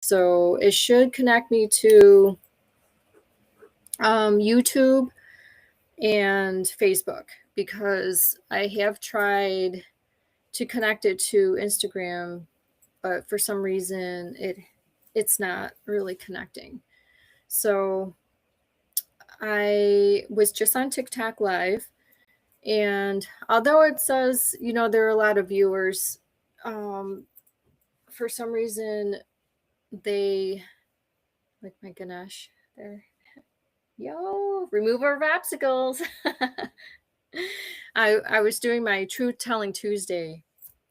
So it should connect me to YouTube and Facebook, because I have tried to connect it to Instagram, but for some reason it's not really connecting. So I was just on TikTok live, and although it says, there are a lot of viewers, for some reason they, like my Ganesh there, yo, remover of obstacles. I was doing my Truth Telling Tuesday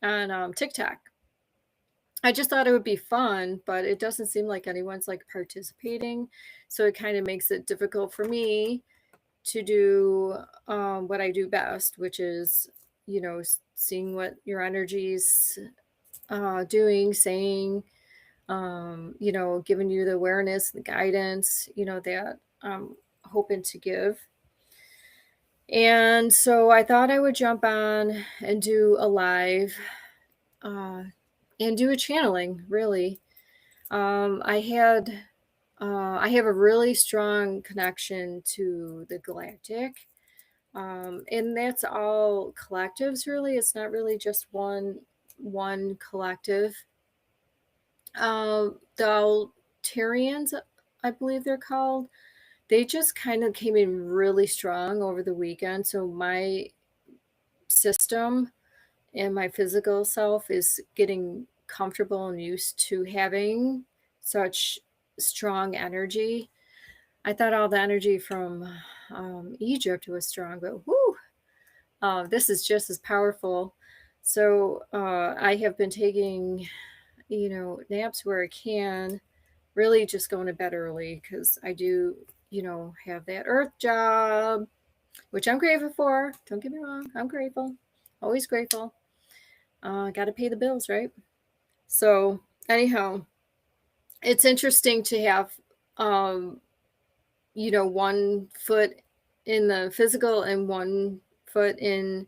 on TikTok. I just thought it would be fun, but it doesn't seem like anyone's like participating. So it kind of makes it difficult for me to do what I do best, which is, seeing what your energy's doing, saying, giving you the awareness, the guidance, that I'm hoping to give. And so I thought I would jump on and do a live and do a channeling, really. I have a really strong connection to the galactic. And that's all collectives, really. It's not really just one collective. The Altarians, I believe they're called, they just kind of came in really strong over the weekend. So my system and my physical self is getting comfortable and used to having such strong energy. I thought all the energy from Egypt was strong, but whoo, this is just as powerful. So I have been taking, naps where I can, really just going to bed early, because I do, have that earth job, which I'm grateful for. Don't get me wrong, I'm grateful, always grateful. Got to pay the bills, right? So anyhow, it's interesting to have, one foot in the physical and one foot in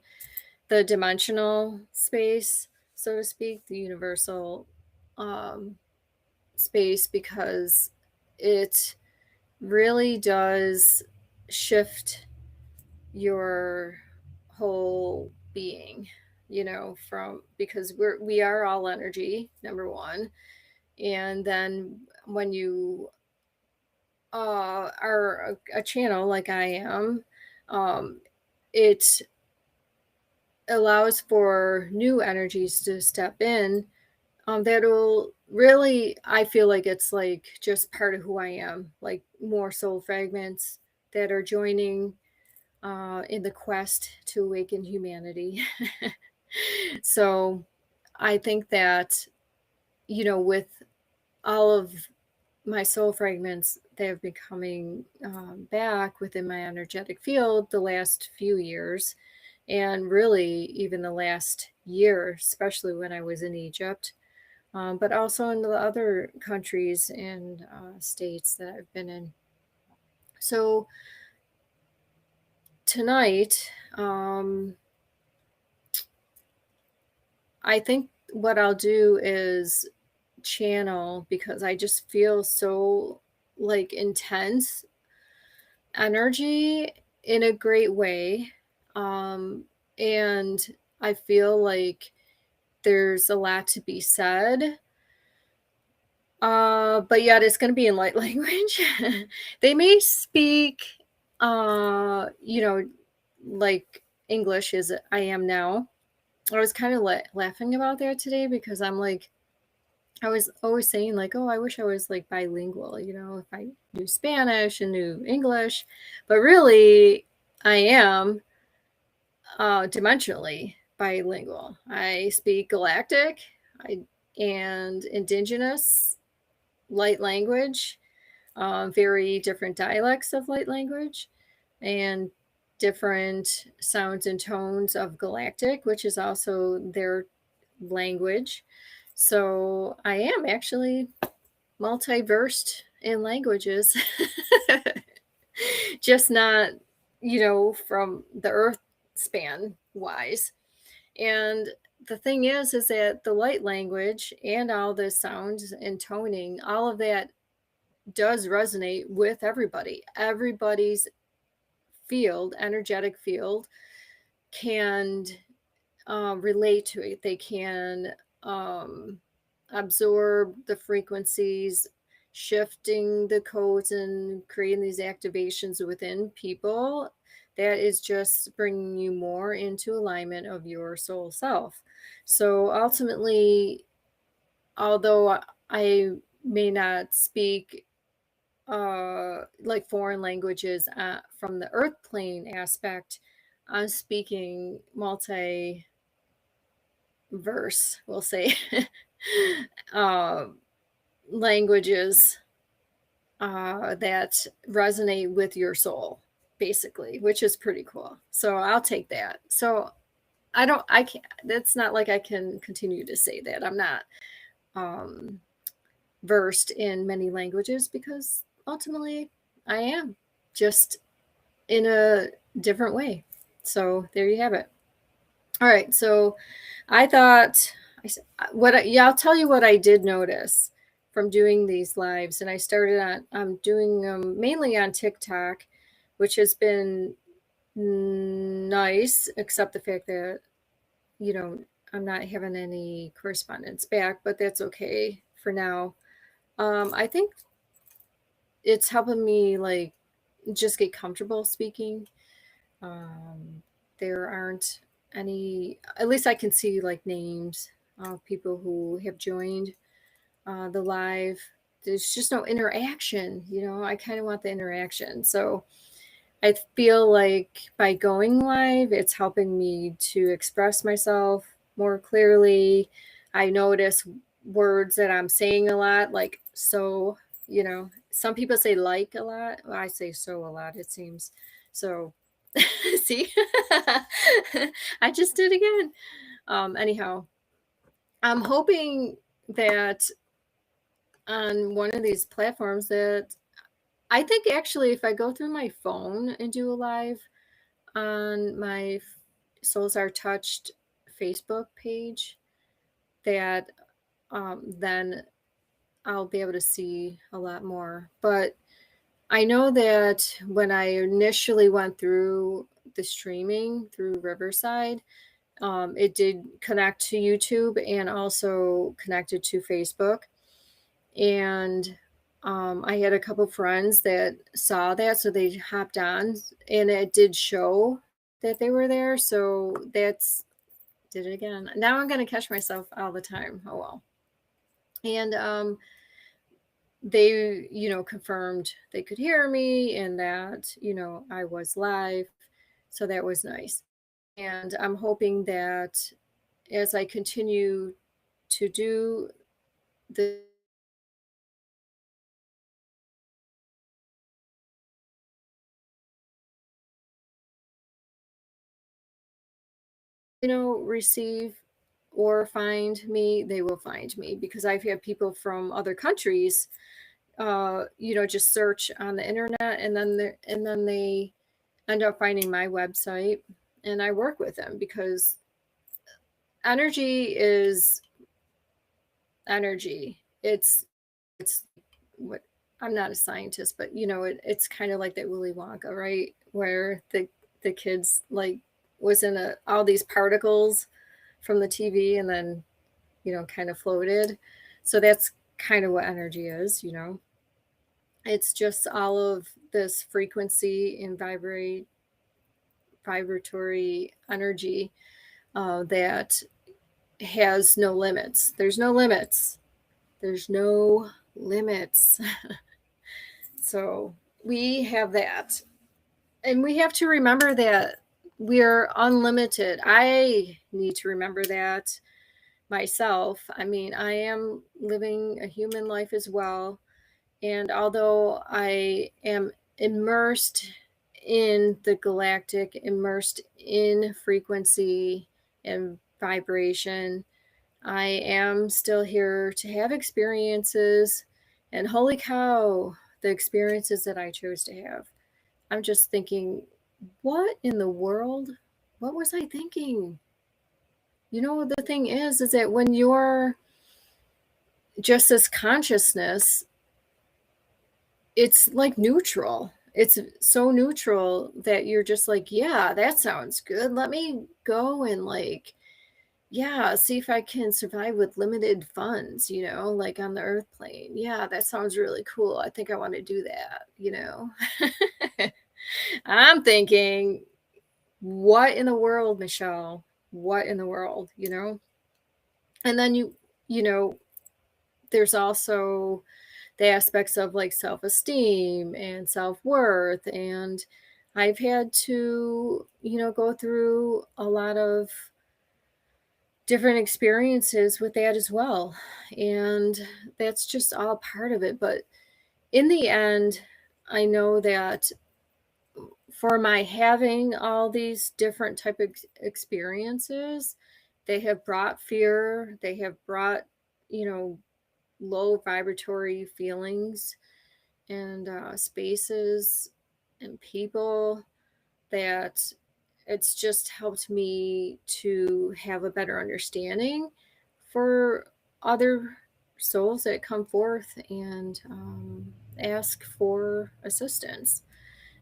the dimensional space, so to speak, the universal space, because it really does shift your whole being, from, because we are all energy, number one. And then when you are a channel like I am, it allows for new energies to step in, that'll really, I feel like it's like just part of who I am, like more soul fragments that are joining in the quest to awaken humanity. So I think that, with all of my soul fragments, they have been coming back within my energetic field the last few years, and really even the last year, especially when I was in Egypt, but also in the other countries and states that I've been in. So tonight, I think what I'll do is channel, because I just feel so like intense energy in a great way. And I feel like there's a lot to be said. But yet it's going to be in light language. They may speak, like English as I am now. I was kind of laughing about that today, because I'm like, I was always saying like, oh, I wish I was like bilingual, if I knew Spanish and knew English, but really I am dimensionally bilingual. I speak galactic and indigenous light language, very different dialects of light language, and different sounds and tones of galactic, which is also their language. So I am actually multiversed in languages, just not, from the earth span wise. And the thing is that the light language and all the sounds and toning, all of that does resonate with everybody. Everybody's field, energetic field, can relate to it. They can um, absorb the frequencies, shifting the codes and creating these activations within people. That is just bringing you more into alignment of your soul self. So ultimately, although I may not speak like foreign languages from the earth plane aspect, I'm speaking multi verse, we'll say, uh, languages that resonate with your soul, basically, which is pretty cool. So I'll take that. So I can't, it's not like I can continue to say that. I'm not um, versed in many languages because ultimately I am just in a different way. So there you have it. All right. So I thought yeah, I'll tell you what I did notice from doing these lives. And I started on, I'm doing them mainly on TikTok, which has been nice, except the fact that, you know, I'm not having any correspondence back, but that's okay for now. I think it's helping me like just get comfortable speaking. Um, there aren't any, at least I can see like names of people who have joined the live. There's just no interaction, you know. I kind of want the interaction. So I feel like by going live, it's helping me to express myself more clearly. I notice words that I'm saying a lot, like so, you know, some people say like a lot. Well, I say so a lot, it seems. So, see, I just did again. Anyhow, I'm hoping that on one of these platforms that I think actually if I go through my phone and do a live on my Souls Are Touched Facebook page, that then I'll be able to see a lot more. But I know that when I initially went through the streaming through Riverside, it did connect to YouTube and also connected to Facebook. And I had a couple friends that saw that, so they hopped on, and it did show that they were there. So that's did it again. Now I'm gonna catch myself all the time. Oh well. And they, you know, confirmed they could hear me and that, you know, I was live. So that was nice. And I'm hoping that as I continue to do the, you know, receive or find me, they will find me because I've had people from other countries, you know, just search on the internet and then they end up finding my website and I work with them because energy is energy. It's what, I'm not a scientist, but you know, it's kind of like that Willy Wonka, right? Where the kids like was in all these particles from the TV and then, you know, kind of floated. So that's kind of what energy is, you know. It's just all of this frequency and vibratory energy that has no limits. There's no limits. There's no limits. So we have that. And we have to remember that we're unlimited. I need to remember that myself. I mean, I am living a human life as well. And although I am immersed in the galactic, immersed in frequency and vibration, I am still here to have experiences. And holy cow, the experiences that I chose to have. I'm just thinking, what in the world? What was I thinking? The thing is that when you're just this consciousness, it's like neutral. It's so neutral that you're just like, yeah, that sounds good. Let me go and like, yeah, see if I can survive with limited funds, like on the earth plane. Yeah, that sounds really cool. I think I want to do that. I'm thinking, what in the world, Michelle? What in the world? And then you know, there's also the aspects of like self-esteem and self-worth. And I've had to, go through a lot of different experiences with that as well. And that's just all part of it. But in the end, I know that for my having all these different type of experiences, they have brought fear, they have brought, you know, low vibratory feelings and spaces and people that it's just helped me to have a better understanding for other souls that come forth and ask for assistance.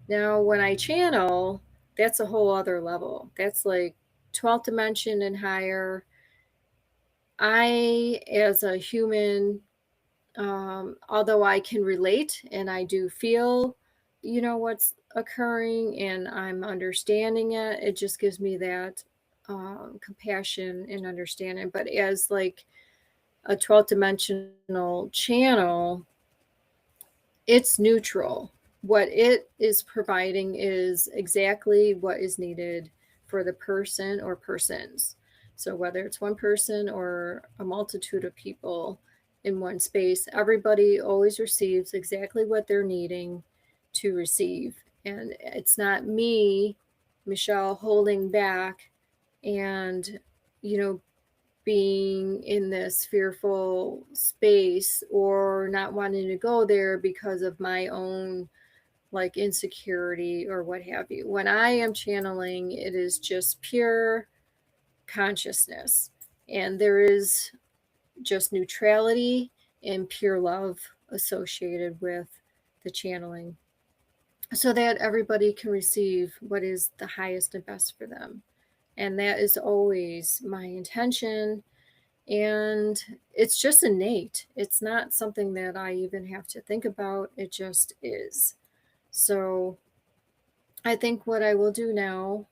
Now, when I channel, that's a whole other level. That's like 12th dimension and higher. I, as a human, although I can relate and I do feel, what's occurring and I'm understanding it, it just gives me that compassion and understanding. But as like a 12th dimensional channel, it's neutral. What it is providing is exactly what is needed for the person or persons. So, whether it's one person or a multitude of people in one space, everybody always receives exactly what they're needing to receive. And it's not me, Michelle, holding back and, you know, being in this fearful space or not wanting to go there because of my own like insecurity or what have you. When I am channeling, it is just pure consciousness, and there is just neutrality and pure love associated with the channeling so that everybody can receive what is the highest and best for them. And that is always my intention. And it's just innate. It's not something that I even have to think about. It just is. So I think what I will do now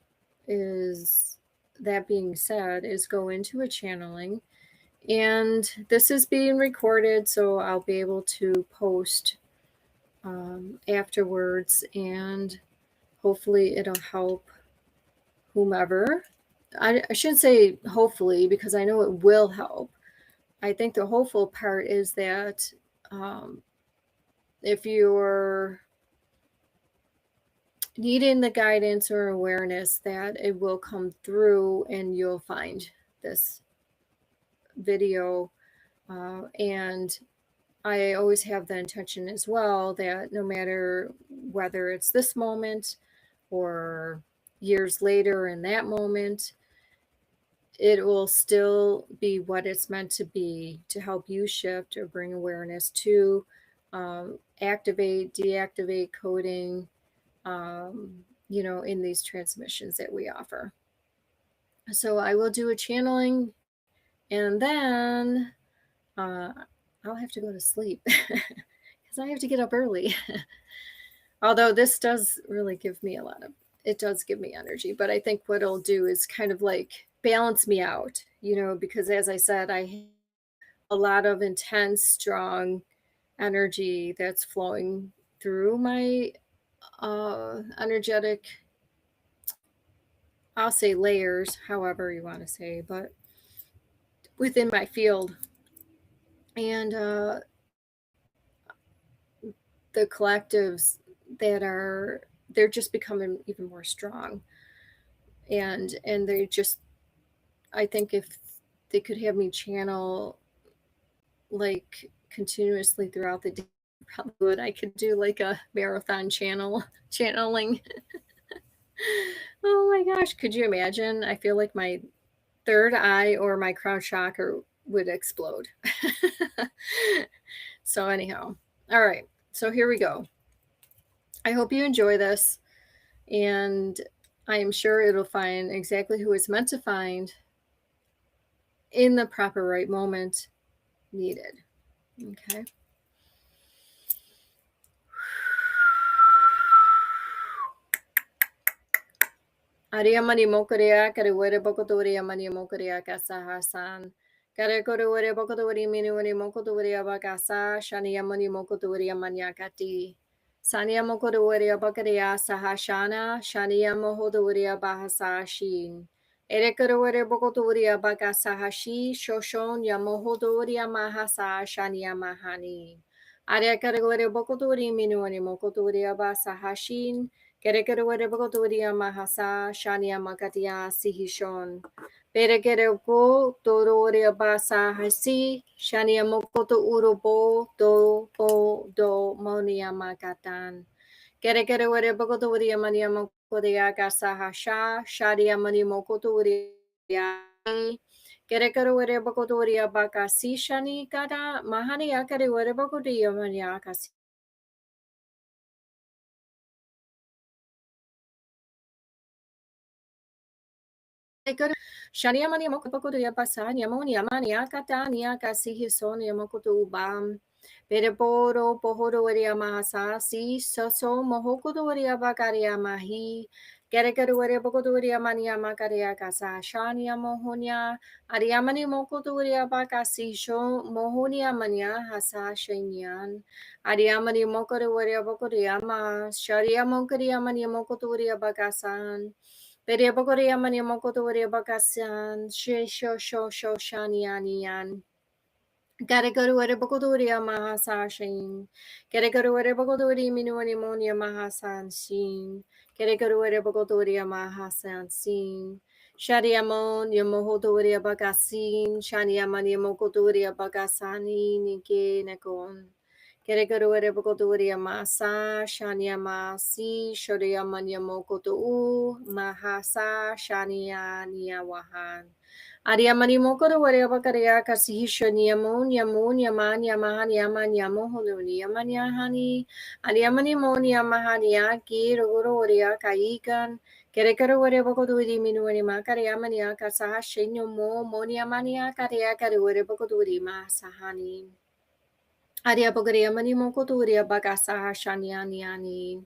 is, that being said, is go into a channeling. And this is being recorded, so I'll be able to post afterwards, and hopefully it'll help whomever. I shouldn't say hopefully because I know it will help. I think the hopeful part is that um, if you're needing the guidance or awareness, that it will come through and you'll find this video. And I always have the intention as well that no matter whether it's this moment or years later in that moment, it will still be what it's meant to be to help you shift or bring awareness to activate, deactivate coding, in these transmissions that we offer. So I will do a channeling and then I'll have to go to sleep because I have to get up early. Although this does really give me it does give me energy, but I think what it'll do is kind of like balance me out, because as I said, I have a lot of intense, strong energy that's flowing through my energetic, I'll say layers, however you want to say, but within my field. And the collectives they're just becoming even more strong. And they just, I think if they could have me channel like continuously throughout the day, probably would. I could do like a marathon channeling. Oh my gosh, could you imagine? I feel like my third eye or my crown chakra would explode. So anyhow, all right. So here we go. I hope you enjoy this, and I am sure it'll find exactly who it's meant to find in the proper right moment needed. Okay. Aria mani mokorea, kare were bokotoria mani mokorea kasahasan. Kare kore were bokotori minuani mokotoria bakasa, shania mani mokotoria maniakati. Sania mokotoria bakaria sahashana, shania mohodoria bahasa shin. Erekore were bokotoria bakasahashi, shoshon yamohodoria mahasa, shania mahani. Aria kare were bokotori minuani mokotoria basahashin. Kerekere were bokotoria mahasa shania makatia sihishon. Perekere ko tororia basa hasi shania mokoto urobo do po do monia makatan. Kerekere were bokotoria mania mokoria kasa hasha sharia mani mokotoria. Kerekere were bokotoria bakasi shani kata mahani akare were bokotoria mania kasi. Shania mania mokopokoto ya pasa, niamonia mania kata, nia kasihi son, yamokoto ubam. Pereporo, pohoro waria mahasa, si, soso, mohokoto waria bakaria mahi. Kerekere waria bokoto waria mania makaria kasa, shania mohonia. Ariamani mokoto waria bakasi sho, mohonia mania hasa shenyan. Ariamani mokore waria bokoria ma, sharia mokaria mania mokoto waria bakasan. Peria bokoria mania mokoto waria bakasan, she sho sho sho shanianian. Karegaru ware bokodoria mahasashin. Keregaru ware bokodori minuani monia mahasan sin. Keregaru ware bokodoria mahasan sin. Shariamon yamohodoria bakasin. Shaniamani mokodoria bakasani nike nekon. Keregaru ware bokodoria masa. Shaniamasi. Shoriamania mokoto u. Mahasa. Shania niawahan. Ariamani mokoro ware bakaria kasihisho niamun yamun yaman yamahan yaman yamohonu yaman yahani. Ariamani mon yamahania ki rogoro warea kaikan. Kerekaro ware bokoduri minuani makariamania kasahashinyo mo moniamania karia kari ware bokoduri masahani. Aria bokaria mani mokoturia bakasaha shanianiani.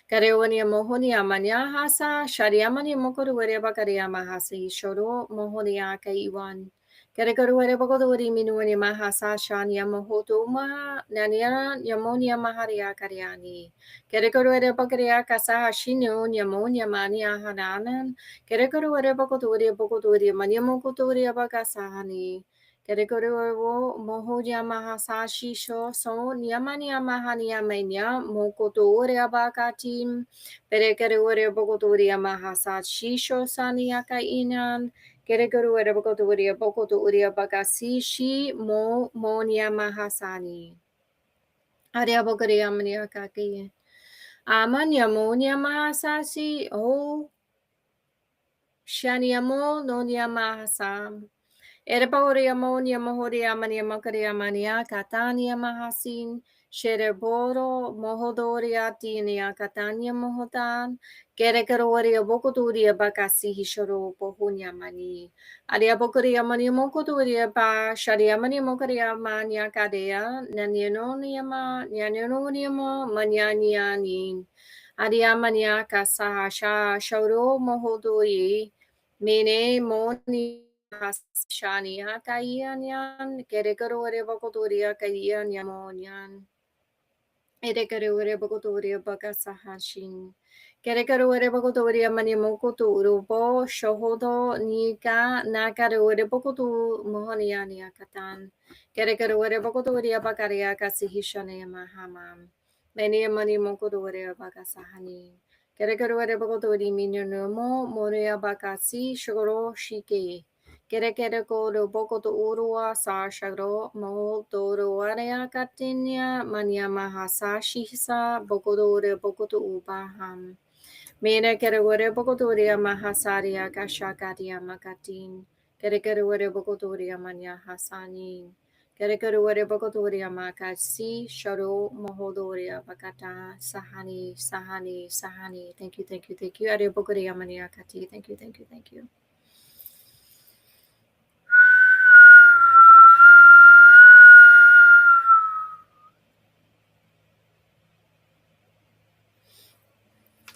Karewania mohonia mania hasa, shariamani mokoruere bakaria mahasi, shoro mohonia kaiwan. Karegaruere bokoduri minuani mahasa shania mohoto maha, nania yamonia maharia kariani. Karegaruere bakaria kasaha shinu, yamonia mania hananan. Karegaruere bokoduri mania mokoturia bakasahani. Kerekoro mohoja mahasashi sho so niamani amahani amenya mokoto ore abakatim perekere ore bokotori amahasashi sho sani akainan kerekoro ore bokotori bokoto ore abakasi shi mo monia mahasani are abokori amani akaki amanya monia mahasasi o shaniamo nonia mahasam. Erepaoria monia mohoria mania makaria mania katania mahasin, shereboro mohodoria tinia katania mohotan, kerekeroria bokoturia bakasi hishoro pohunia mani. Aria bokoria mania mokoturia pa, sharia mania mokaria mania kadea, nanianonia ma, nanianonia mo, manianianin. Aria mania kasahasha, shoro mohodoi, mene moni. Shania kaian yan, kerekaro bokotoria kaian yamonian. Erekaro bokotoria bakasahashin. Kerekaro bokotoria manimokoto urobo, shohodo, nika, nakaro bokotu mohoniania katan. Kerekaro bokotoria bakaria kasihishane mahamam. Many manimokotoria bakasahani. Kerekaro bokotori minyomo, moria bakasi, shogoro shike. Kerekere ko do boko to urua sa shagro mo to ruarea katinya mania mahasashi sa boko do re boko to ubaham. Mene kere wore boko to ria mahasaria kashakaria makatin. Geregerewere bogodoria manya hasani. Geregerewere bogodoria makasi. Sharo mohodoria bakata. Sahani, sahani, sahani. Thank you, thank you, thank you. Are bogoria manya kati. Thank you, thank you, thank you.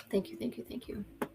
Thank you, thank you, thank you.